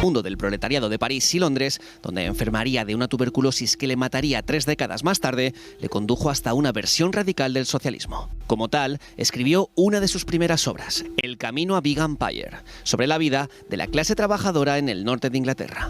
mundo del proletariado de París y Londres, donde enfermaría de una tuberculosis que le mataría 3 décadas más tarde, le condujo hasta una versión radical del socialismo. Como tal, escribió una de sus primeras obras, El camino a Big Empire, sobre la vida de la clase trabajadora en el norte de Inglaterra.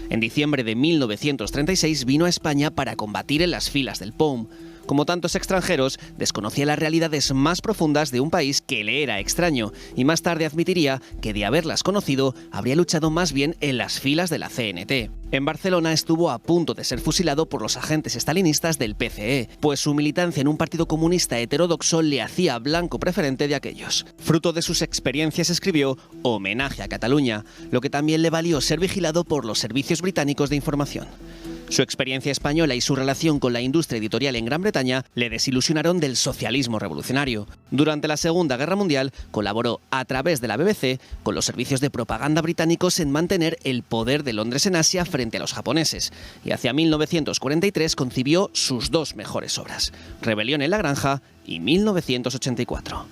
En diciembre de 1936 vino a España para combatir en las filas del POUM. Como tantos extranjeros, desconocía las realidades más profundas de un país que le era extraño y más tarde admitiría que de haberlas conocido habría luchado más bien en las filas de la CNT. En Barcelona estuvo a punto de ser fusilado por los agentes estalinistas del PCE, pues su militancia en un partido comunista heterodoxo le hacía blanco preferente de aquellos. Fruto de sus experiencias escribió Homenaje a Cataluña, lo que también le valió ser vigilado por los servicios británicos de información. Su experiencia española y su relación con la industria editorial en Gran Bretaña le desilusionaron del socialismo revolucionario. Durante la Segunda Guerra Mundial colaboró a través de la BBC con los servicios de propaganda británicos en mantener el poder de Londres en Asia frente a los japoneses, y hacia 1943 concibió sus dos mejores obras, Rebelión en la Granja y 1984.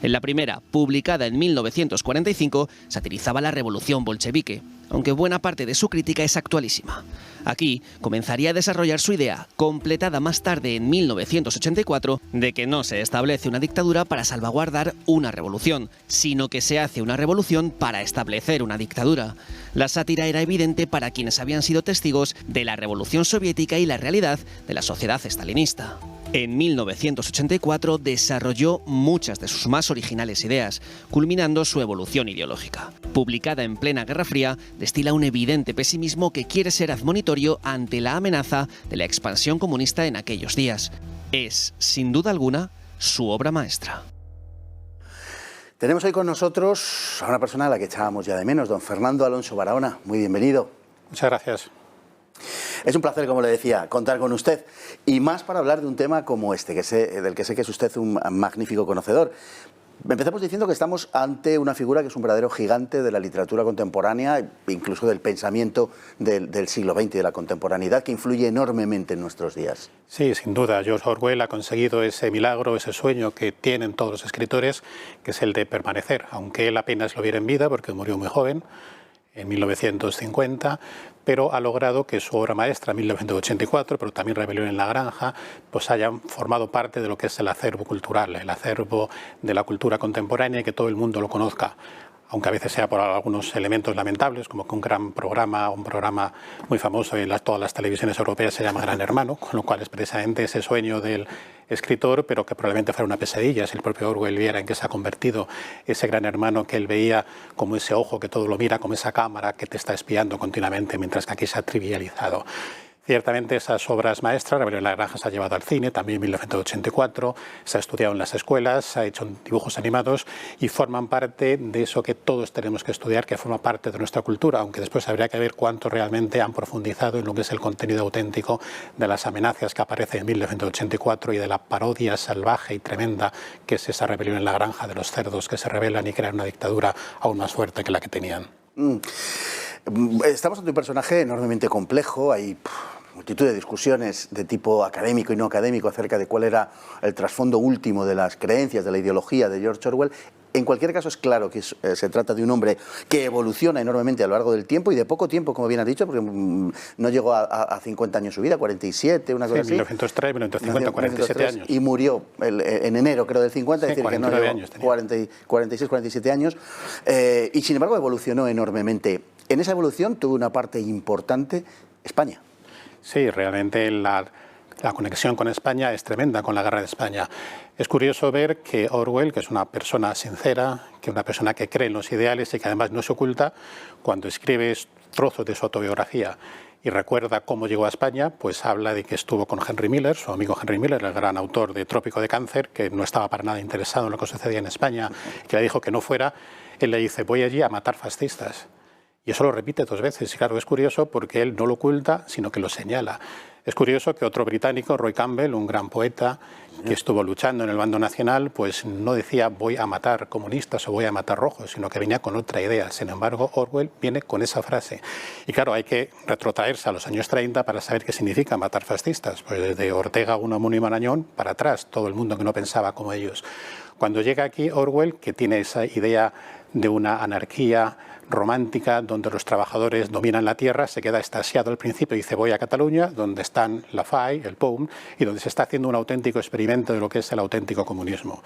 En la primera, publicada en 1945, satirizaba la revolución bolchevique, aunque buena parte de su crítica es actualísima. Aquí comenzaría a desarrollar su idea, completada más tarde en 1984, de que no se establece una dictadura para salvaguardar una revolución, sino que se hace una revolución para establecer una dictadura. La sátira era evidente para quienes habían sido testigos de la revolución soviética y la realidad de la sociedad estalinista. En 1984 desarrolló muchas de sus más originales ideas, culminando su evolución ideológica. Publicada en plena Guerra Fría, destila un evidente pesimismo que quiere ser admonitorio ante la amenaza de la expansión comunista en aquellos días. Es, sin duda alguna, su obra maestra. Tenemos hoy con nosotros a una persona a la que echábamos ya de menos, don Fernando Alonso Barahona. Muy bienvenido. Muchas gracias. Es un placer, como le decía, contar con usted, y más para hablar de un tema como este, del que sé que es usted un magnífico conocedor. Empecemos diciendo que estamos ante una figura que es un verdadero gigante de la literatura contemporánea, incluso del pensamiento del siglo XX y de la contemporaneidad, que influye enormemente en nuestros días. Sí, sin duda. George Orwell ha conseguido ese milagro, ese sueño que tienen todos los escritores, que es el de permanecer, aunque él apenas lo viera en vida, porque murió muy joven, en 1950, pero ha logrado que su obra maestra, 1984, pero también Rebelión en la Granja, pues hayan formado parte de lo que es el acervo cultural, el acervo de la cultura contemporánea, y que todo el mundo lo conozca, aunque a veces sea por algunos elementos lamentables, como que un programa muy famoso en todas las televisiones europeas se llama Gran Hermano, con lo cual es precisamente ese sueño del escritor, pero que probablemente fuera una pesadilla si el propio Orwell viera en qué se ha convertido ese Gran Hermano que él veía como ese ojo que todo lo mira, como esa cámara que te está espiando continuamente, mientras que aquí se ha trivializado. Ciertamente esas obras maestras, Rebelión en la Granja, se ha llevado al cine, también en 1984, se ha estudiado en las escuelas, se ha hecho dibujos animados y forman parte de eso que todos tenemos que estudiar, que forma parte de nuestra cultura, aunque después habría que ver cuánto realmente han profundizado en lo que es el contenido auténtico de las amenazas que aparecen en 1984 y de la parodia salvaje y tremenda que es esa rebelión en la granja de los cerdos que se rebelan y crean una dictadura aún más fuerte que la que tenían. Estamos ante un personaje enormemente complejo, hay multitud de discusiones de tipo académico y no académico acerca de cuál era el trasfondo último de las creencias, de la ideología de George Orwell. En cualquier caso es claro que se trata de un hombre que evoluciona enormemente a lo largo del tiempo y de poco tiempo, como bien has dicho, porque no llegó a 50 años su vida, 47, una cosa así. 1903, 1950, 47 años. Y murió en enero, creo, del 50, sí, es decir, que no llegó 46, 47 años. Y sin embargo evolucionó enormemente. En esa evolución tuvo una parte importante España. Sí, realmente la conexión con España es tremenda, con la guerra de España. Es curioso ver que Orwell, que es una persona sincera, que es una persona que cree en los ideales y que además no se oculta, cuando escribe trozos de su autobiografía y recuerda cómo llegó a España, pues habla de que estuvo con Henry Miller, su amigo Henry Miller, el gran autor de Trópico de Cáncer, que no estaba para nada interesado en lo que sucedía en España, que le dijo que no fuera. Él le dice, voy allí a matar fascistas. Y eso lo repite 2 veces. Y claro, es curioso porque él no lo oculta, sino que lo señala. Es curioso que otro británico, Roy Campbell, un gran poeta que estuvo luchando en el bando nacional, pues no decía voy a matar comunistas o voy a matar rojos, sino que venía con otra idea. Sin embargo, Orwell viene con esa frase. Y claro, hay que retrotraerse a los años 30 para saber qué significa matar fascistas. Pues desde Ortega, Unamuno y Marañón para atrás, todo el mundo que no pensaba como ellos. Cuando llega aquí Orwell, que tiene esa idea de una anarquía romántica donde los trabajadores dominan la tierra, se queda extasiado al principio y dice voy a Cataluña, donde están la FAI, el POUM, y donde se está haciendo un auténtico experimento de lo que es el auténtico comunismo.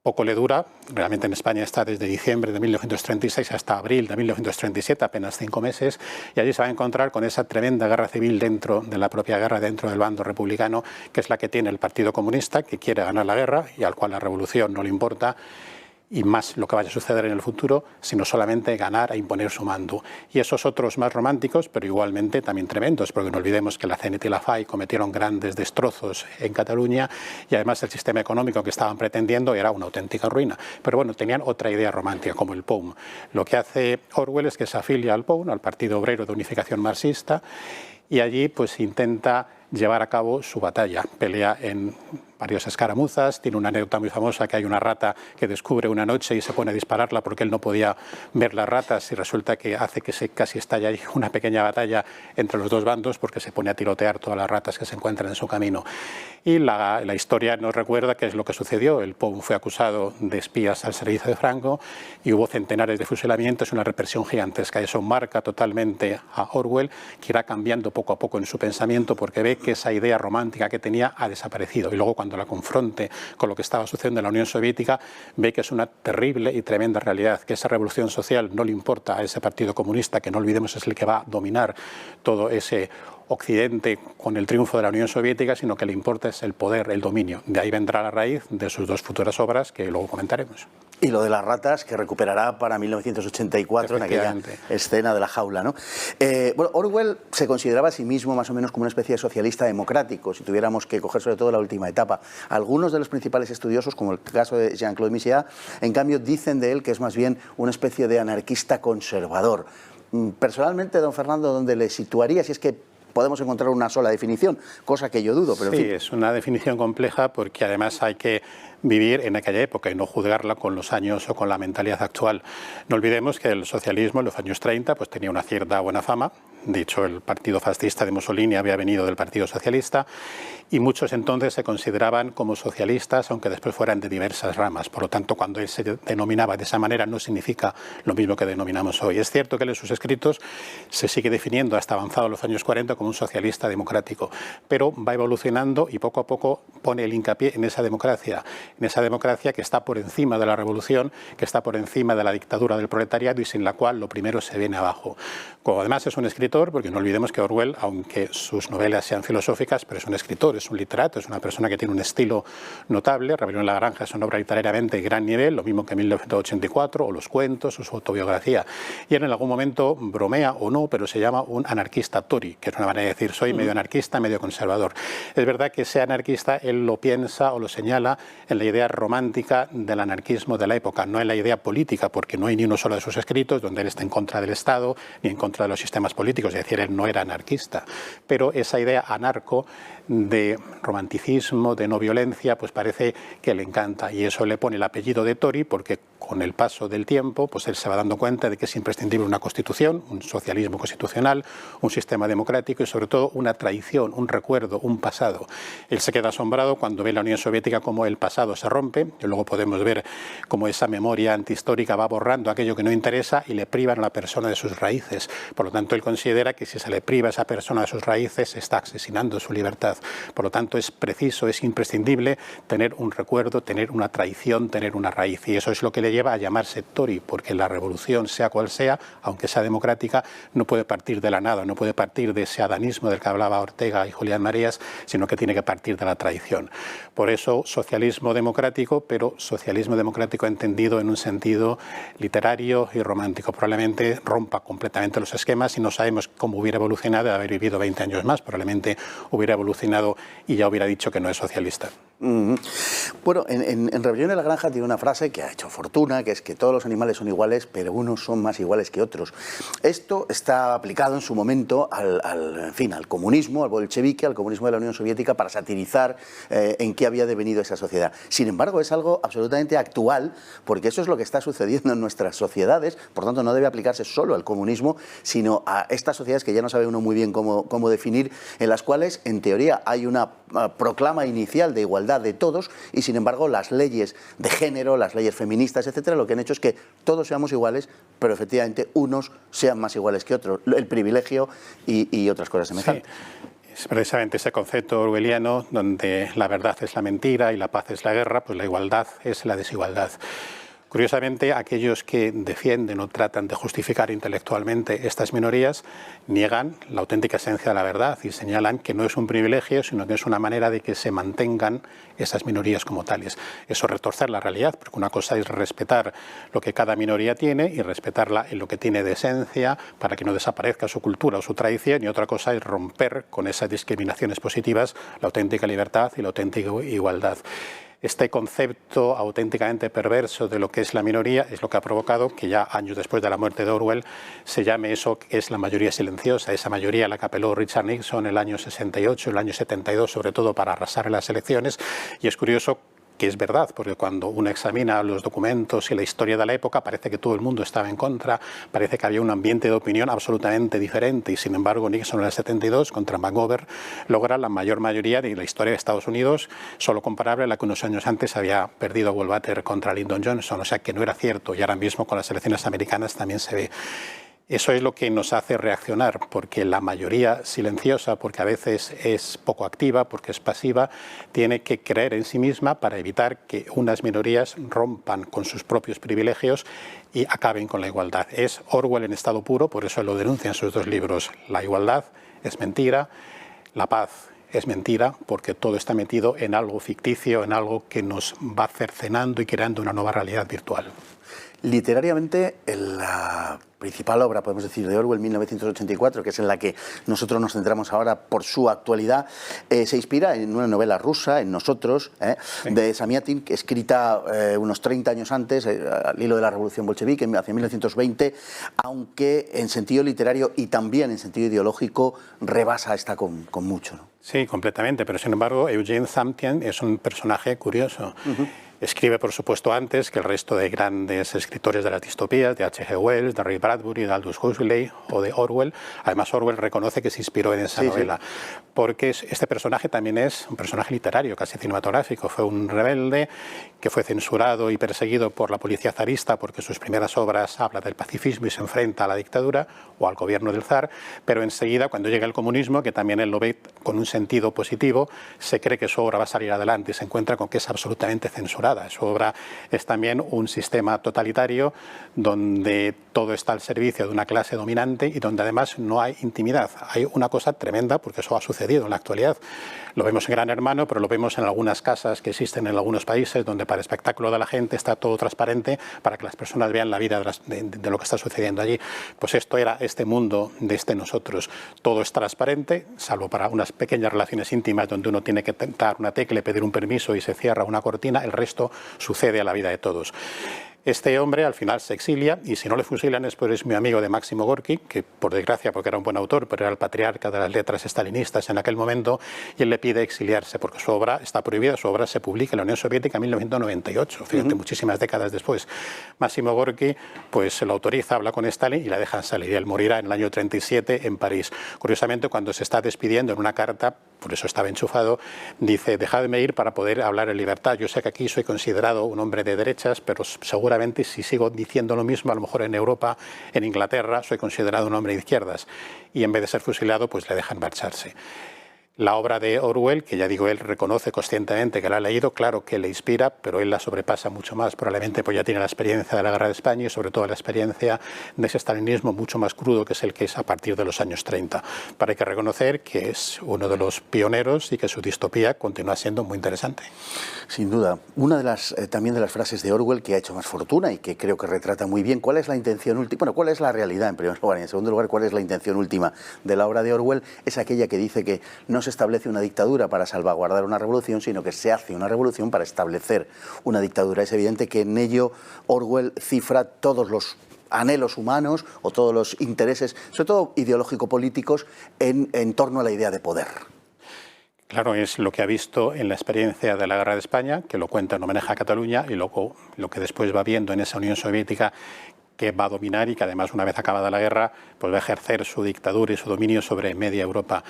Poco le dura, realmente en España está desde diciembre de 1936 hasta abril de 1937, apenas 5 meses, y allí se va a encontrar con esa tremenda guerra civil dentro de la propia guerra, dentro del bando republicano, que es la que tiene el Partido Comunista, que quiere ganar la guerra y al cual la revolución no le importa, y más lo que vaya a suceder en el futuro, sino solamente ganar e imponer su mando. Y esos otros más románticos, pero igualmente también tremendos, porque no olvidemos que la CNT y la FAI cometieron grandes destrozos en Cataluña y además el sistema económico que estaban pretendiendo era una auténtica ruina. Pero bueno, tenían otra idea romántica, como el POUM. Lo que hace Orwell es que se afilia al POUM, al Partido Obrero de Unificación Marxista, y allí pues intenta llevar a cabo su batalla. Pelea en varias escaramuzas, tiene una anécdota muy famosa que hay una rata que descubre una noche y se pone a dispararla porque él no podía ver las ratas y resulta que hace que se casi estalle ahí una pequeña batalla entre los dos bandos porque se pone a tirotear todas las ratas que se encuentran en su camino. Y la historia nos recuerda qué es lo que sucedió. El POUM fue acusado de espías al servicio de Franco y hubo centenares de fusilamientos y una represión gigantesca. Eso marca totalmente a Orwell, que irá cambiando poco a poco en su pensamiento porque ve que esa idea romántica que tenía ha desaparecido. Y luego cuando la confronte con lo que estaba sucediendo en la Unión Soviética, ve que es una terrible y tremenda realidad, que esa revolución social no le importa a ese Partido Comunista, que no olvidemos es el que va a dominar todo ese Occidente con el triunfo de la Unión Soviética, sino que le importa es el poder, el dominio. De ahí vendrá la raíz de sus dos futuras obras que luego comentaremos. Y lo de las ratas, que recuperará para 1984 en aquella escena de la jaula, ¿no? Bueno, Orwell se consideraba a sí mismo más o menos como una especie de socialista democrático, si tuviéramos que coger sobre todo la última etapa. Algunos de los principales estudiosos, como el caso de Jean-Claude Misiat, en cambio dicen de él que es más bien una especie de anarquista conservador. Personalmente, don Fernando, ¿dónde le situaría? Si es que podemos encontrar una sola definición, cosa que yo dudo, pero sí, en fin. Es una definición compleja porque además hay que vivir en aquella época y no juzgarla con los años o con la mentalidad actual. No olvidemos que el socialismo en los años 30 pues, tenía una cierta buena fama. De hecho, el partido fascista de Mussolini había venido del Partido Socialista y muchos entonces se consideraban como socialistas, aunque después fueran de diversas ramas. Por lo tanto, cuando él se denominaba de esa manera, no significa lo mismo que denominamos hoy. Es cierto que él en sus escritos se sigue definiendo hasta avanzados los años 40 como un socialista democrático, pero va evolucionando y poco a poco pone el hincapié en esa democracia que está por encima de la revolución, que está por encima de la dictadura del proletariado y sin la cual lo primero se viene abajo. Como además es un escritor, porque no olvidemos que Orwell, aunque sus novelas sean filosóficas, pero es un escritor, es un literato, es una persona que tiene un estilo notable. Rebelión en la Granja es una obra literariamente de gran nivel, lo mismo que 1984, o Los cuentos, o su autobiografía. Y él en algún momento bromea o no, pero se llama un anarquista Tory, que es una manera de decir soy medio anarquista, medio conservador. Es verdad que ese anarquista él lo piensa o lo señala en la idea romántica del anarquismo de la época, no en la idea política, porque no hay ni uno solo de sus escritos donde él está en contra del Estado ni en contra de los sistemas políticos, es decir, él no era anarquista, pero esa idea anarco de romanticismo, de no violencia, pues parece que le encanta y eso le pone el apellido de Tory porque con el paso del tiempo pues él se va dando cuenta de que es imprescindible una constitución, un socialismo constitucional, un sistema democrático y sobre todo una tradición, un recuerdo, un pasado. Él se queda asombrado cuando ve la Unión Soviética como el pasado se rompe y luego podemos ver cómo esa memoria antihistórica va borrando aquello que no interesa y le privan a la persona de sus raíces. Por lo tanto, él considera que si se le priva a esa persona de sus raíces, se está asesinando su libertad. Por lo tanto, es preciso, es imprescindible tener un recuerdo, tener una tradición, tener una raíz. Y eso es lo que le lleva a llamarse Tory, porque la revolución, sea cual sea, aunque sea democrática, no puede partir de la nada, no puede partir de ese adanismo del que hablaba Ortega y Julián Marías, sino que tiene que partir de la tradición. Por eso, socialismo democrático, pero socialismo democrático entendido en un sentido literario y romántico. Probablemente rompa completamente los esquemas y no sabemos cómo hubiera evolucionado de haber vivido 20 años más. Probablemente hubiera evolucionado y ya hubiera dicho que no es socialista. Bueno, en Rebelión en la Granja tiene una frase que ha hecho fortuna, que es que todos los animales son iguales, pero unos son más iguales que otros. Esto está aplicado en su momento al comunismo, al bolchevique, al comunismo de la Unión Soviética, para satirizar en qué había devenido esa sociedad. Sin embargo, es algo absolutamente actual, porque eso es lo que está sucediendo en nuestras sociedades, por tanto no debe aplicarse solo al comunismo, sino a estas sociedades que ya no sabe uno muy bien cómo definir, en las cuales, en teoría, hay una proclama inicial de igualdad igualdad de todos, y sin embargo las leyes de género, las leyes feministas, etcétera, lo que han hecho es que todos seamos iguales, pero efectivamente unos sean más iguales que otros, el privilegio y otras cosas semejantes. Sí. Es precisamente ese concepto orwelliano donde la verdad es la mentira y la paz es la guerra, pues la igualdad es la desigualdad. Curiosamente, aquellos que defienden o tratan de justificar intelectualmente estas minorías niegan la auténtica esencia de la verdad y señalan que no es un privilegio, sino que es una manera de que se mantengan esas minorías como tales. Eso es retorcer la realidad, porque una cosa es respetar lo que cada minoría tiene y respetarla en lo que tiene de esencia para que no desaparezca su cultura o su tradición, y otra cosa es romper con esas discriminaciones positivas la auténtica libertad y la auténtica igualdad. Este concepto auténticamente perverso de lo que es la minoría es lo que ha provocado que ya años después de la muerte de Orwell se llame eso que es la mayoría silenciosa, esa mayoría a la que apeló Richard Nixon en el año 68, el año 72, sobre todo para arrasar en las elecciones. Y es curioso que es verdad, porque cuando uno examina los documentos y la historia de la época parece que todo el mundo estaba en contra, parece que había un ambiente de opinión absolutamente diferente, y sin embargo Nixon en el 72 contra McGovern logra la mayor mayoría de la historia de Estados Unidos, solo comparable a la que unos años antes había perdido Goldwater contra Lyndon Johnson, o sea que no era cierto, y ahora mismo con las elecciones americanas también se ve. Eso es lo que nos hace reaccionar, porque la mayoría silenciosa, porque a veces es poco activa, porque es pasiva, tiene que creer en sí misma para evitar que unas minorías rompan con sus propios privilegios y acaben con la igualdad. Es Orwell en estado puro, por eso lo denuncia en sus dos libros. La igualdad es mentira, la paz es mentira, porque todo está metido en algo ficticio, en algo que nos va cercenando y creando una nueva realidad virtual. Literariamente, la principal obra, podemos decir, de Orwell, 1984, que es en la que nosotros nos centramos ahora por su actualidad, se inspira en una novela rusa, en Nosotros, sí, de Samiatin, escrita unos 30 años antes, al hilo de la Revolución Bolchevique, hacia 1920, aunque en sentido literario y también en sentido ideológico rebasa esta con mucho, ¿no? Sí, completamente, pero sin embargo Eugene Zamtian es un personaje curioso. Escribe, por supuesto, antes que el resto de grandes escritores de las distopías, de H.G. Wells, de Ray Bradbury, de Aldous Huxley o de Orwell. Además, Orwell reconoce que se inspiró en esa novela, porque este personaje también es un personaje literario, casi cinematográfico. Fue un rebelde que fue censurado y perseguido por la policía zarista porque sus primeras obras hablan del pacifismo y se enfrenta a la dictadura o al gobierno del zar, pero enseguida, cuando llega el comunismo, que también él lo ve con un sentido positivo, se cree que su obra va a salir adelante y se encuentra con que es absolutamente censurada. Su obra es también un sistema totalitario donde todo está al servicio de una clase dominante y donde además no hay intimidad. Hay una cosa tremenda, porque eso ha sucedido en la actualidad. Lo vemos en Gran Hermano, pero lo vemos en algunas casas que existen en algunos países donde para el espectáculo de la gente está todo transparente para que las personas vean la vida de lo que está sucediendo allí. Pues esto era este mundo de nosotros. Todo es transparente, salvo para unas pequeñas relaciones íntimas donde uno tiene que tentar una tecla y pedir un permiso y se cierra una cortina. El resto sucede a la vida de todos. Este hombre al final se exilia y si no le fusilan es porque es muy amigo de Máximo Gorki, que por desgracia, porque era un buen autor, pero era el patriarca de las letras estalinistas en aquel momento, y él le pide exiliarse porque su obra está prohibida, su obra se publica en la Unión Soviética en 1998, fíjate, muchísimas décadas después. Máximo Gorki pues se lo autoriza, habla con Stalin y la dejan salir, y él morirá en el año 37 en París. Curiosamente, cuando se está despidiendo en una carta, por eso estaba enchufado, dice: dejadme ir para poder hablar en libertad, yo sé que aquí soy considerado un hombre de derechas, pero seguramente si sigo diciendo lo mismo, a lo mejor en Europa, en Inglaterra, soy considerado un hombre de izquierdas. Y en vez de ser fusilado, pues le dejan marcharse. La obra de Orwell, que ya digo, él reconoce conscientemente que la ha leído, claro que le inspira, pero él la sobrepasa mucho más, probablemente pues ya tiene la experiencia de la Guerra de España y sobre todo la experiencia de ese estalinismo mucho más crudo que es a partir de los años 30. Pero hay que reconocer que es uno de los pioneros y que su distopía continúa siendo muy interesante. Sin duda. Una de las también de las frases de Orwell que ha hecho más fortuna y que creo que retrata muy bien cuál es la intención última, bueno, cuál es la realidad en primer lugar, y en segundo lugar cuál es la intención última de la obra de Orwell, es aquella que dice que no se establece una dictadura para salvaguardar una revolución, sino que se hace una revolución para establecer una dictadura. Es evidente que en ello Orwell cifra todos los anhelos humanos o todos los intereses, sobre todo ideológico-políticos, en torno a la idea de poder. Claro, es lo que ha visto en la experiencia de la Guerra de España, que lo cuenta en homenaje a Cataluña, y luego lo que después va viendo en esa Unión Soviética que va a dominar y que además, una vez acabada la guerra, pues va a ejercer su dictadura y su dominio sobre media Europa.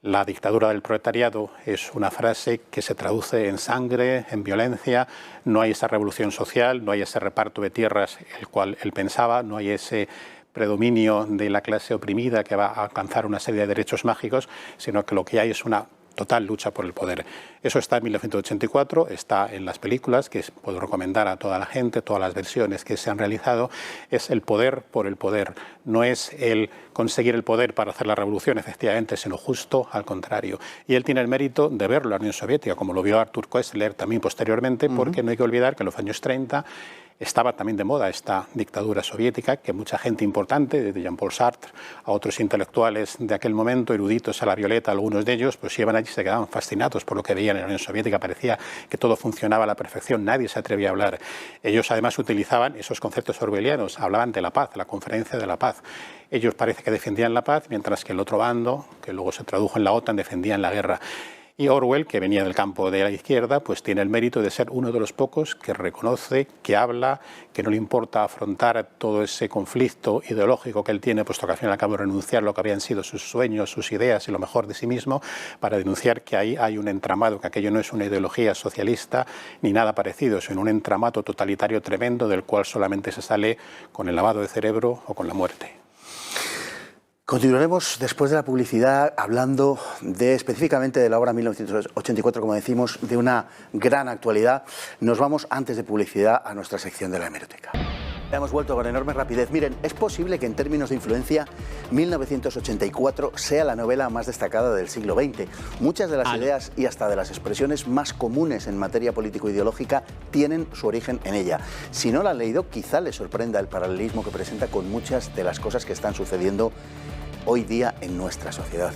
La dictadura del proletariado es una frase que se traduce en sangre, en violencia. No hay esa revolución social, no hay ese reparto de tierras el cual él pensaba, no hay ese predominio de la clase oprimida que va a alcanzar una serie de derechos mágicos, sino que lo que hay es una total lucha por el poder. Eso está en 1984, está en las películas, que puedo recomendar a toda la gente, todas las versiones que se han realizado. Es el poder por el poder. No es el conseguir el poder para hacer la revolución, efectivamente, sino justo al contrario. Y él tiene el mérito de verlo en la Unión Soviética, como lo vio Arthur Koestler también posteriormente, porque no hay que olvidar que en los años 30 estaba también de moda esta dictadura soviética, que mucha gente importante, desde Jean-Paul Sartre a otros intelectuales de aquel momento, eruditos a la violeta, algunos de ellos, pues iban allí y se quedaban fascinados por lo que veían en la Unión Soviética. Parecía que todo funcionaba a la perfección, nadie se atrevía a hablar. Ellos además utilizaban esos conceptos orwellianos, hablaban de la paz, la conferencia de la paz. Ellos parece que defendían la paz, mientras que el otro bando, que luego se tradujo en la OTAN, defendían la guerra. Y Orwell, que venía del campo de la izquierda, pues tiene el mérito de ser uno de los pocos que reconoce, que habla, que no le importa afrontar todo ese conflicto ideológico que él tiene, puesto que al fin y al cabo renunciar lo que habían sido sus sueños, sus ideas y lo mejor de sí mismo, para denunciar que ahí hay un entramado, que aquello no es una ideología socialista ni nada parecido, sino un entramado totalitario tremendo del cual solamente se sale con el lavado de cerebro o con la muerte. Continuaremos después de la publicidad hablando específicamente de la obra 1984, como decimos, de una gran actualidad. Nos vamos antes de publicidad a nuestra sección de la hemeroteca. Hemos vuelto con enorme rapidez. Miren, es posible que en términos de influencia 1984 sea la novela más destacada del siglo XX. Muchas de las ideas y hasta de las expresiones más comunes en materia político-ideológica tienen su origen en ella. Si no la han leído, quizá les sorprenda el paralelismo que presenta con muchas de las cosas que están sucediendo hoy día en nuestra sociedad.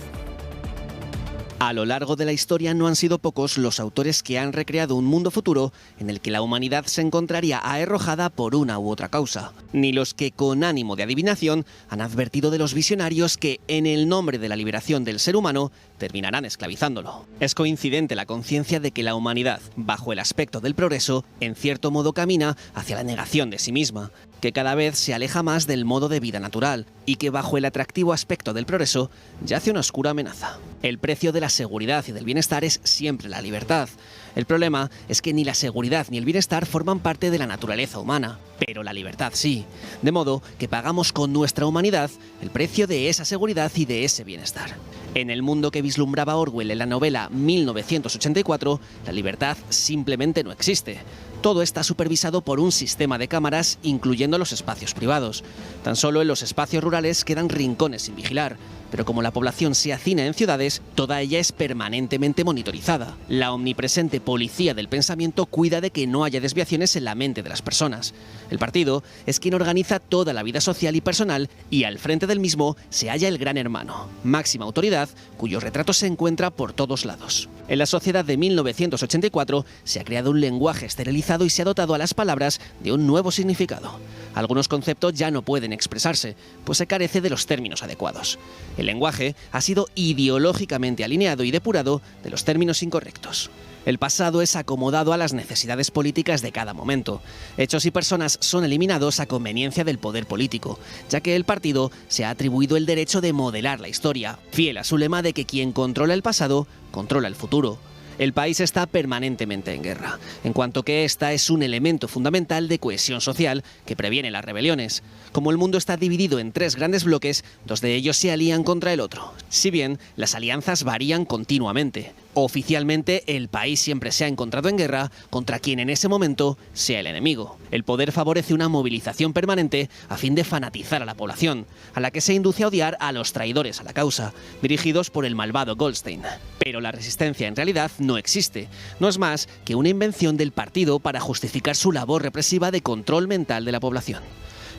A lo largo de la historia no han sido pocos los autores que han recreado un mundo futuro en el que la humanidad se encontraría aherrojada por una u otra causa, ni los que con ánimo de adivinación han advertido de los visionarios que, en el nombre de la liberación del ser humano, terminarán esclavizándolo. Es coincidente la conciencia de que la humanidad, bajo el aspecto del progreso, en cierto modo camina hacia la negación de sí misma, que cada vez se aleja más del modo de vida natural y que bajo el atractivo aspecto del progreso yace una oscura amenaza. El precio de la seguridad y del bienestar es siempre la libertad. El problema es que ni la seguridad ni el bienestar forman parte de la naturaleza humana, pero la libertad sí. De modo que pagamos con nuestra humanidad el precio de esa seguridad y de ese bienestar. En el mundo que vislumbraba Orwell en la novela 1984, la libertad simplemente no existe. Todo está supervisado por un sistema de cámaras, incluyendo los espacios privados. Tan solo en los espacios rurales quedan rincones sin vigilar. Pero como la población se hacina en ciudades, toda ella es permanentemente monitorizada. La omnipresente policía del pensamiento cuida de que no haya desviaciones en la mente de las personas. El partido es quien organiza toda la vida social y personal y al frente del mismo se halla el Gran Hermano, máxima autoridad cuyo retrato se encuentra por todos lados. En la sociedad de 1984 se ha creado un lenguaje esterilizado y se ha dotado a las palabras de un nuevo significado. Algunos conceptos ya no pueden expresarse, pues se carece de los términos adecuados. El lenguaje ha sido ideológicamente alineado y depurado de los términos incorrectos. El pasado es acomodado a las necesidades políticas de cada momento. Hechos y personas son eliminados a conveniencia del poder político, ya que el partido se ha atribuido el derecho de modelar la historia, fiel a su lema de que quien controla el pasado, controla el futuro. El país está permanentemente en guerra, en cuanto que esta es un elemento fundamental de cohesión social que previene las rebeliones. Como el mundo está dividido en tres grandes bloques, dos de ellos se alían contra el otro. Si bien las alianzas varían continuamente. Oficialmente, el país siempre se ha encontrado en guerra contra quien en ese momento sea el enemigo. El poder favorece una movilización permanente a fin de fanatizar a la población, a la que se induce a odiar a los traidores a la causa, dirigidos por el malvado Goldstein. Pero la resistencia en realidad no existe. No es más que una invención del partido para justificar su labor represiva de control mental de la población.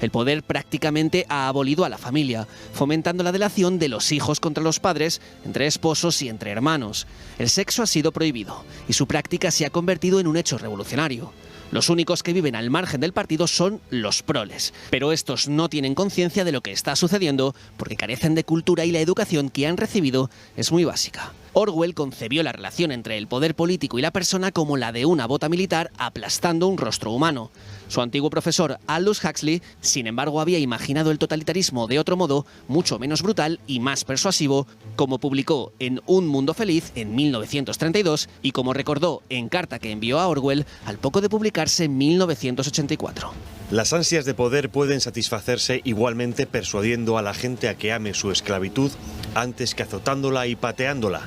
El poder prácticamente ha abolido a la familia, fomentando la delación de los hijos contra los padres, entre esposos y entre hermanos. El sexo ha sido prohibido y su práctica se ha convertido en un hecho revolucionario. Los únicos que viven al margen del partido son los proles, pero estos no tienen conciencia de lo que está sucediendo porque carecen de cultura y la educación que han recibido es muy básica. Orwell concebió la relación entre el poder político y la persona como la de una bota militar aplastando un rostro humano. Su antiguo profesor Aldous Huxley, sin embargo, había imaginado el totalitarismo de otro modo, mucho menos brutal y más persuasivo, como publicó en Un Mundo Feliz en 1932 y como recordó en carta que envió a Orwell al poco de publicarse en 1984. Las ansias de poder pueden satisfacerse igualmente persuadiendo a la gente a que ame su esclavitud antes que azotándola y pateándola,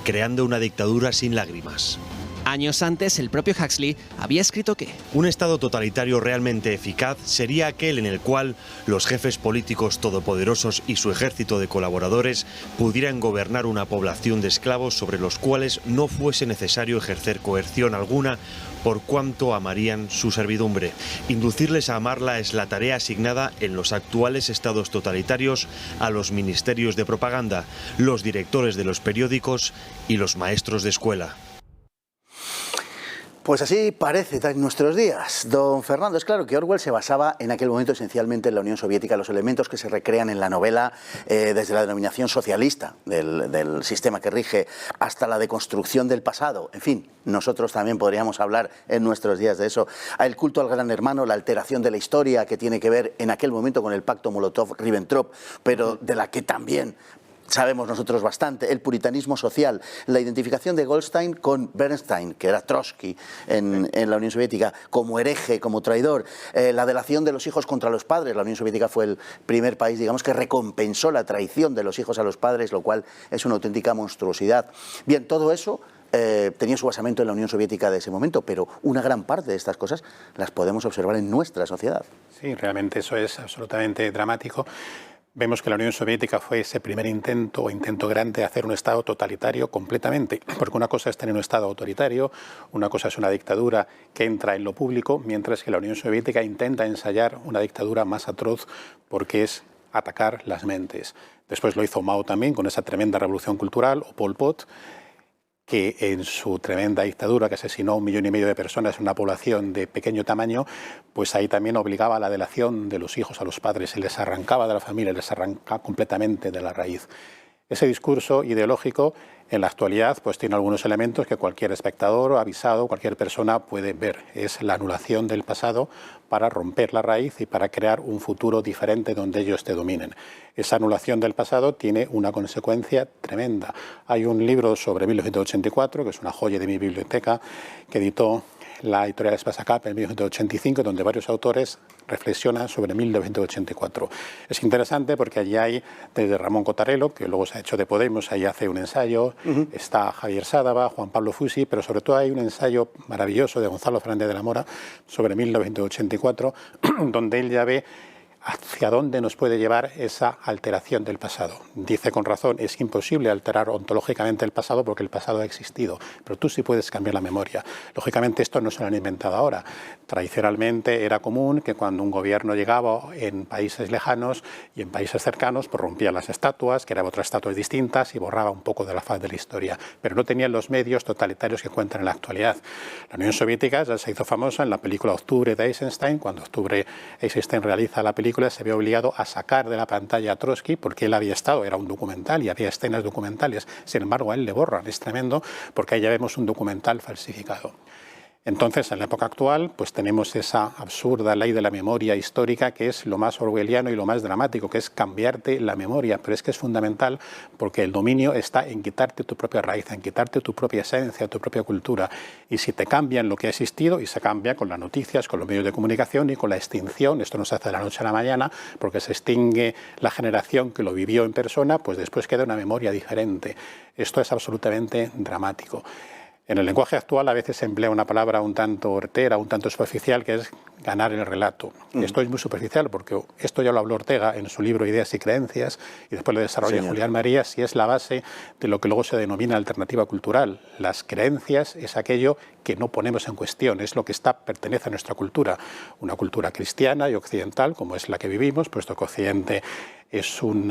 creando una dictadura sin lágrimas. Años antes, el propio Huxley había escrito que un Estado totalitario realmente eficaz sería aquel en el cual los jefes políticos todopoderosos y su ejército de colaboradores pudieran gobernar una población de esclavos sobre los cuales no fuese necesario ejercer coerción alguna por cuanto amarían su servidumbre. Inducirles a amarla es la tarea asignada en los actuales estados totalitarios a los ministerios de propaganda, los directores de los periódicos y los maestros de escuela. Pues así parece en nuestros días. Don Fernando, es claro que Orwell se basaba en aquel momento esencialmente en la Unión Soviética, los elementos que se recrean en la novela, desde la denominación socialista del sistema que rige hasta la deconstrucción del pasado. En fin, nosotros también podríamos hablar en nuestros días de eso. El culto al gran hermano, la alteración de la historia que tiene que ver en aquel momento con el pacto Molotov-Ribbentrop, pero de la que también sabemos nosotros bastante, el puritanismo social, la identificación de Goldstein con Bernstein, que era Trotsky en la Unión Soviética, como hereje, como traidor, la delación de los hijos contra los padres. La Unión Soviética fue el primer país, digamos, que recompensó la traición de los hijos a los padres, lo cual es una auténtica monstruosidad. Bien, todo eso tenía su basamento en la Unión Soviética de ese momento, pero una gran parte de estas cosas las podemos observar en nuestra sociedad. Sí, realmente eso es absolutamente dramático. Vemos que la Unión Soviética fue ese primer intento grande de hacer un Estado totalitario completamente, porque una cosa es tener un Estado autoritario, una cosa es una dictadura que entra en lo público, mientras que la Unión Soviética intenta ensayar una dictadura más atroz porque es atacar las mentes. Después lo hizo Mao también con esa tremenda revolución cultural, o Pol Pot, que en su tremenda dictadura, que asesinó a 1,5 millones de personas en una población de pequeño tamaño, pues ahí también obligaba a la delación de los hijos a los padres, se les arrancaba de la familia, les arrancaba completamente de la raíz. Ese discurso ideológico en la actualidad pues tiene algunos elementos que cualquier espectador o avisado, cualquier persona puede ver. Es la anulación del pasado para romper la raíz y para crear un futuro diferente donde ellos te dominen. Esa anulación del pasado tiene una consecuencia tremenda. Hay un libro sobre 1984, que es una joya de mi biblioteca, que editó la editorial Spasacap en 1985, donde varios autores reflexionan sobre 1984. Es interesante porque allí hay desde Ramón Cotarelo, que luego se ha hecho de Podemos, ahí hace un ensayo, está Javier Sádava, Juan Pablo Fusi, pero sobre todo hay un ensayo maravilloso de Gonzalo Fernández de la Mora sobre 1984, donde él ya ve hacia dónde nos puede llevar esa alteración del pasado. Dice con razón, es imposible alterar ontológicamente el pasado porque el pasado ha existido, pero tú sí puedes cambiar la memoria. Lógicamente esto no se lo han inventado ahora. Tradicionalmente era común que cuando un gobierno llegaba en países lejanos y en países cercanos, pues rompía las estatuas, creaba otras estatuas distintas y borraba un poco de la faz de la historia, pero no tenían los medios totalitarios que cuentan en la actualidad. La Unión Soviética ya se hizo famosa en la película Octubre de Eisenstein. Cuando Eisenstein realiza la película, se ve obligado a sacar de la pantalla a Trotsky porque él había estado, era un documental y había escenas documentales. Sin embargo, a él le borran, es tremendo porque ahí ya vemos un documental falsificado. Entonces, en la época actual, pues tenemos esa absurda ley de la memoria histórica que es lo más orwelliano y lo más dramático, que es cambiarte la memoria. Pero es que es fundamental porque el dominio está en quitarte tu propia raíz, en quitarte tu propia esencia, tu propia cultura. Y si te cambian lo que ha existido, y se cambia con las noticias, con los medios de comunicación y con la extinción, esto no se hace de la noche a la mañana, porque se extingue la generación que lo vivió en persona, pues después queda una memoria diferente. Esto es absolutamente dramático. En el lenguaje actual a veces se emplea una palabra un tanto hortera, un tanto superficial, que es ganar el relato. Esto es muy superficial porque esto ya lo habló Ortega en su libro Ideas y Creencias y después lo desarrolla Julián Marías y es la base de lo que luego se denomina alternativa cultural. Las creencias es aquello que no ponemos en cuestión, es lo que pertenece a nuestra cultura. Una cultura cristiana y occidental como es la que vivimos, puesto que Occidente es un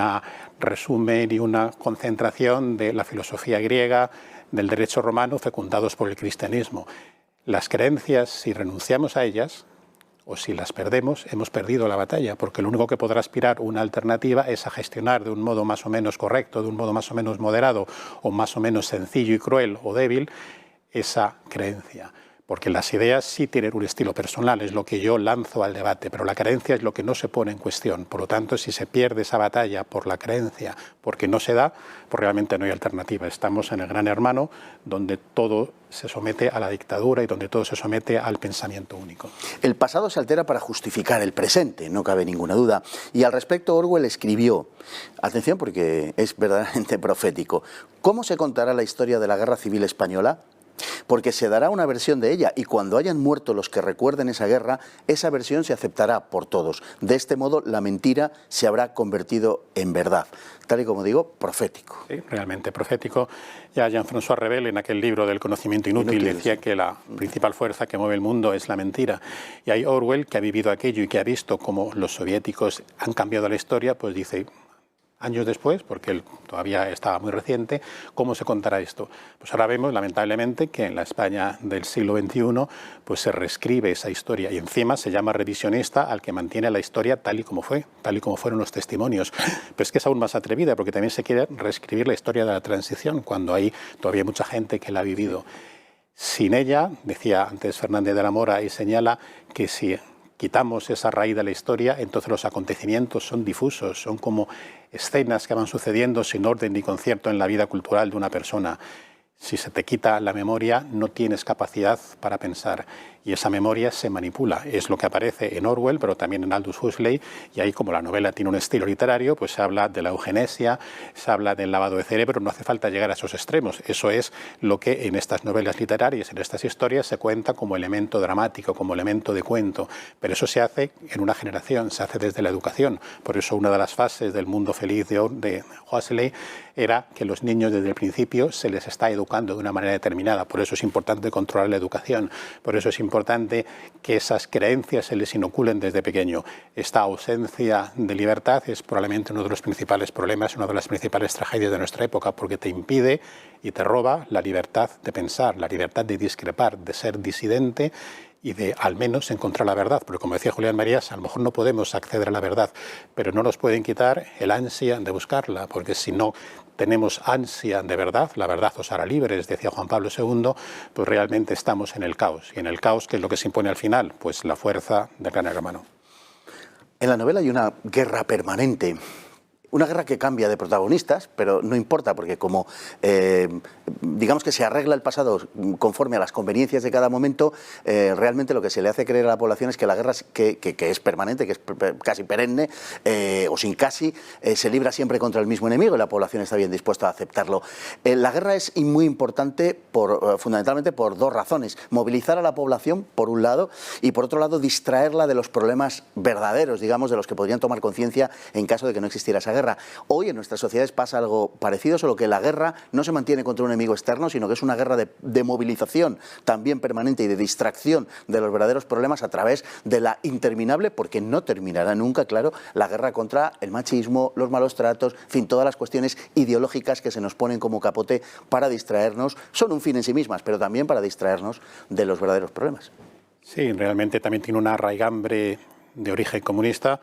resumen y una concentración de la filosofía griega, del derecho romano fecundados por el cristianismo. Las creencias, si renunciamos a ellas, o si las perdemos, hemos perdido la batalla, porque lo único que podrá aspirar una alternativa es a gestionar de un modo más o menos correcto, de un modo más o menos moderado, o más o menos sencillo y cruel o débil, esa creencia. Porque las ideas sí tienen un estilo personal, es lo que yo lanzo al debate, pero la creencia es lo que no se pone en cuestión. Por lo tanto, si se pierde esa batalla por la creencia, porque no se da, pues realmente no hay alternativa. Estamos en el Gran Hermano, donde todo se somete a la dictadura y donde todo se somete al pensamiento único. El pasado se altera para justificar el presente, no cabe ninguna duda. Y al respecto, Orwell escribió, atención porque es verdaderamente profético, ¿cómo se contará la historia de la Guerra Civil Española? Porque se dará una versión de ella y cuando hayan muerto los que recuerden esa guerra, esa versión se aceptará por todos. De este modo, la mentira se habrá convertido en verdad. Tal y como digo, profético. Sí, realmente profético. Ya Jean-François Revel, en aquel libro del conocimiento inútil, decía que la principal fuerza que mueve el mundo es la mentira. Y hay Orwell, que ha vivido aquello y que ha visto cómo los soviéticos han cambiado la historia, pues dice, años después, porque él todavía estaba muy reciente, ¿cómo se contará esto? Pues ahora vemos, lamentablemente, que en la España del siglo XXI pues se reescribe esa historia y encima se llama revisionista al que mantiene la historia tal y como fue, tal y como fueron los testimonios. Pero es que es aún más atrevida porque también se quiere reescribir la historia de la transición cuando hay todavía mucha gente que la ha vivido. Sin ella, decía antes Fernández de la Mora, y señala que si quitamos esa raíz de la historia, entonces los acontecimientos son difusos, son como escenas que van sucediendo sin orden ni concierto en la vida cultural de una persona. Si se te quita la memoria, no tienes capacidad para pensar. Y esa memoria se manipula. Es lo que aparece en Orwell, pero también en Aldous Huxley. Y ahí, como la novela tiene un estilo literario, pues se habla de la eugenesia, se habla del lavado de cerebro. No hace falta llegar a esos extremos. Eso es lo que en estas novelas literarias, en estas historias, se cuenta como elemento dramático, como elemento de cuento. Pero eso se hace en una generación, se hace desde la educación. Por eso una de las fases del mundo feliz de Huxley era que los niños desde el principio se les está educando de una manera determinada. Por eso es importante controlar la educación. Por eso es importante que esas creencias se les inoculen desde pequeño. Esta ausencia de libertad es probablemente uno de los principales problemas, una de las principales tragedias de nuestra época, porque te impide y te roba la libertad de pensar, la libertad de discrepar, de ser disidente y de al menos encontrar la verdad. Porque como decía Julián Marías, a lo mejor no podemos acceder a la verdad, pero no nos pueden quitar el ansia de buscarla, porque si no tenemos ansia de verdad, la verdad os hará libres, decía Juan Pablo II, pues realmente estamos en el caos. Y en el caos, ¿qué es lo que se impone al final? Pues la fuerza del Gran Hermano. En la novela hay una guerra permanente. Una guerra que cambia de protagonistas, pero no importa, porque como digamos que se arregla el pasado conforme a las conveniencias de cada momento, realmente lo que se le hace creer a la población es que la guerra que es permanente, que es casi perenne, o sin casi, se libra siempre contra el mismo enemigo y la población está bien dispuesta a aceptarlo. La guerra es muy importante fundamentalmente por dos razones. Movilizar a la población, por un lado, y por otro lado, distraerla de los problemas verdaderos, digamos, de los que podrían tomar conciencia en caso de que no existiera esa guerra. Hoy en nuestras sociedades pasa algo parecido, solo que la guerra no se mantiene contra un enemigo externo, sino que es una guerra de movilización también permanente y de distracción de los verdaderos problemas a través de la interminable, porque no terminará nunca, claro, la guerra contra el machismo, los malos tratos, en fin, todas las cuestiones ideológicas que se nos ponen como capote para distraernos, son un fin en sí mismas, pero también para distraernos de los verdaderos problemas. Sí, realmente también tiene una raigambre de origen comunista.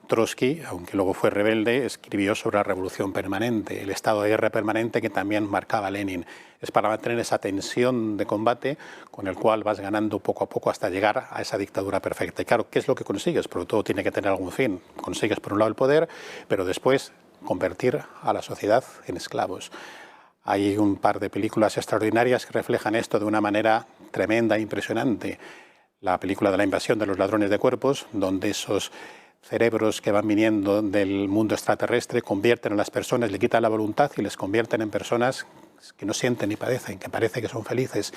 Trotsky, aunque luego fue rebelde, escribió sobre la revolución permanente, el estado de guerra permanente que también marcaba Lenin. Es para mantener esa tensión de combate con el cual vas ganando poco a poco hasta llegar a esa dictadura perfecta. Y claro, ¿qué es lo que consigues? Porque todo tiene que tener algún fin. Consigues por un lado el poder, pero después convertir a la sociedad en esclavos. Hay un par de películas extraordinarias que reflejan esto de una manera tremenda e impresionante. La película de la invasión de los ladrones de cuerpos, donde esos cerebros que van viniendo del mundo extraterrestre convierten a las personas, le quitan la voluntad y les convierten en personas que no sienten ni padecen, que parece que son felices,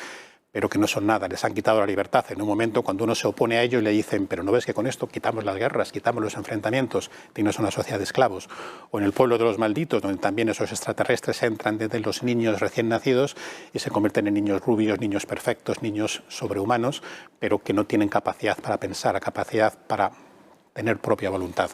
pero que no son nada, les han quitado la libertad. En un momento cuando uno se opone a ello y le dicen, pero ¿no ves que con esto quitamos las guerras, quitamos los enfrentamientos, tienes una sociedad de esclavos? O en el pueblo de los malditos, donde también esos extraterrestres entran desde los niños recién nacidos y se convierten en niños rubios, niños perfectos, niños sobrehumanos, pero que no tienen capacidad para pensar, capacidad para tener propia voluntad.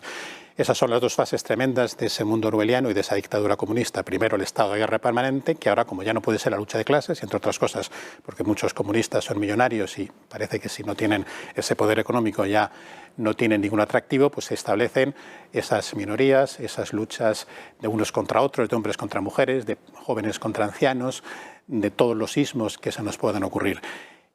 Esas son las dos fases tremendas de ese mundo orwelliano y de esa dictadura comunista. Primero el estado de guerra permanente, que ahora como ya no puede ser la lucha de clases, y entre otras cosas porque muchos comunistas son millonarios y parece que si no tienen ese poder económico ya no tienen ningún atractivo, pues se establecen esas minorías, esas luchas de unos contra otros, de hombres contra mujeres, de jóvenes contra ancianos, de todos los ismos que se nos puedan ocurrir.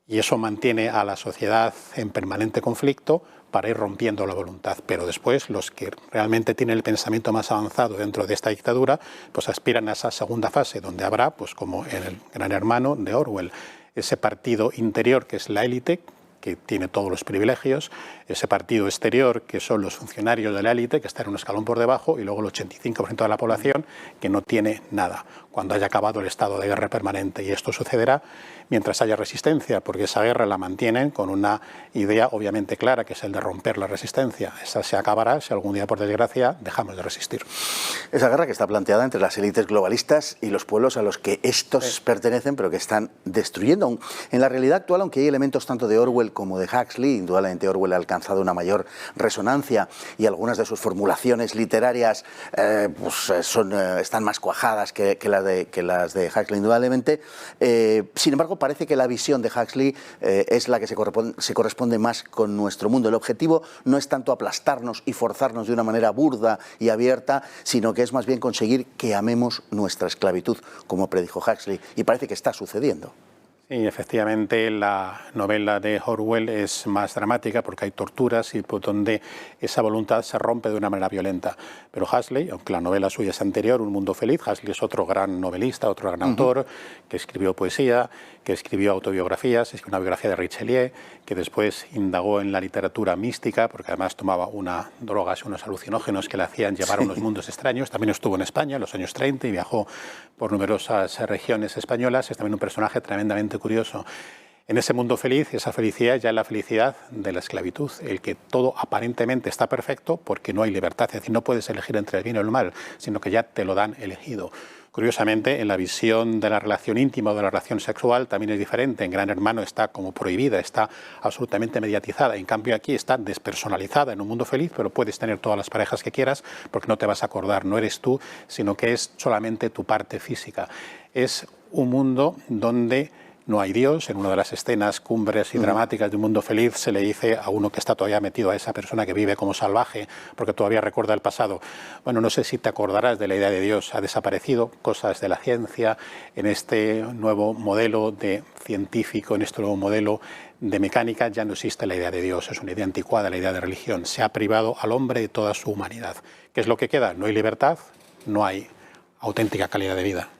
Y eso mantiene a la sociedad en permanente conflicto para ir rompiendo la voluntad. Pero después los que realmente tienen el pensamiento más avanzado dentro de esta dictadura, pues aspiran a esa segunda fase, donde habrá, pues como en el Gran Hermano de Orwell, ese partido interior que es la élite, que tiene todos los privilegios, ese partido exterior, que son los funcionarios de la élite, que están un escalón por debajo, y luego el 85% de la población, que no tiene nada, cuando haya acabado el estado de guerra permanente. Y esto sucederá mientras haya resistencia, porque esa guerra la mantienen con una idea obviamente clara, que es el de romper la resistencia. Esa se acabará si algún día, por desgracia, dejamos de resistir. Esa guerra que está planteada entre las élites globalistas y los pueblos a los que estos pertenecen, pero que están destruyendo. En la realidad actual, aunque hay elementos tanto de Orwell como de Huxley, indudablemente Orwell ha alcanzado una mayor resonancia y algunas de sus formulaciones literarias están más cuajadas que las de Huxley, indudablemente. Sin embargo, parece que la visión de Huxley es la que se corresponde más con nuestro mundo. El objetivo no es tanto aplastarnos y forzarnos de una manera burda y abierta, sino que es más bien conseguir que amemos nuestra esclavitud, como predijo Huxley, y parece que está sucediendo. Sí, efectivamente la novela de Orwell es más dramática porque hay torturas y por donde esa voluntad se rompe de una manera violenta. Pero Huxley, aunque la novela suya es anterior, Un mundo feliz, Huxley es otro gran novelista, otro gran autor, que escribió poesía, que escribió autobiografías, escribió una biografía de Richelieu, que después indagó en la literatura mística, porque además tomaba unas drogas, unos alucinógenos que le hacían llevar a unos mundos extraños. También estuvo en España en los años 30 y viajó por numerosas regiones españolas. Es también un personaje tremendamente curioso. En ese mundo feliz, esa felicidad ya es la felicidad de la esclavitud, el que todo aparentemente está perfecto porque no hay libertad, es decir, no puedes elegir entre el bien o el mal, sino que ya te lo dan elegido. Curiosamente, en la visión de la relación íntima o de la relación sexual también es diferente. En Gran Hermano está como prohibida, está absolutamente mediatizada. En cambio aquí está despersonalizada en un mundo feliz, pero puedes tener todas las parejas que quieras porque no te vas a acordar, no eres tú, sino que es solamente tu parte física. Es un mundo donde no hay Dios. En una de las escenas cumbres y dramáticas de Un mundo feliz se le dice a uno que está todavía metido, a esa persona que vive como salvaje porque todavía recuerda el pasado: bueno, no sé si te acordarás de la idea de Dios, ha desaparecido, cosas de la ciencia, en este nuevo modelo de científico, en este nuevo modelo de mecánica ya no existe la idea de Dios, es una idea anticuada, la idea de religión. Se ha privado al hombre de toda su humanidad. ¿Qué es lo que queda? No hay libertad, no hay auténtica calidad de vida.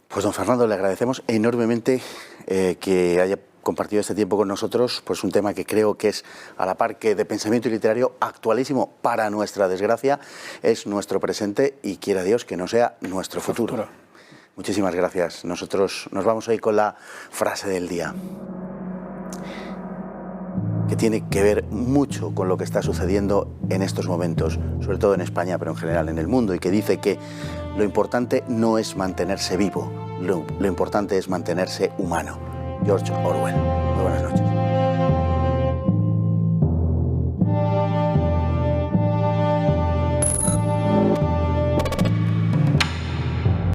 Pues don Fernando, le agradecemos enormemente que haya compartido este tiempo con nosotros, pues un tema que creo que es, a la par que de pensamiento literario, actualísimo para nuestra desgracia, es nuestro presente y quiera Dios que no sea nuestro futuro. Muchísimas gracias. Nosotros nos vamos hoy con la frase del día, que tiene que ver mucho con lo que está sucediendo en estos momentos, sobre todo en España, pero en general en el mundo, y que dice que lo importante no es mantenerse vivo, lo importante es mantenerse humano. George Orwell. Muy buenas noches.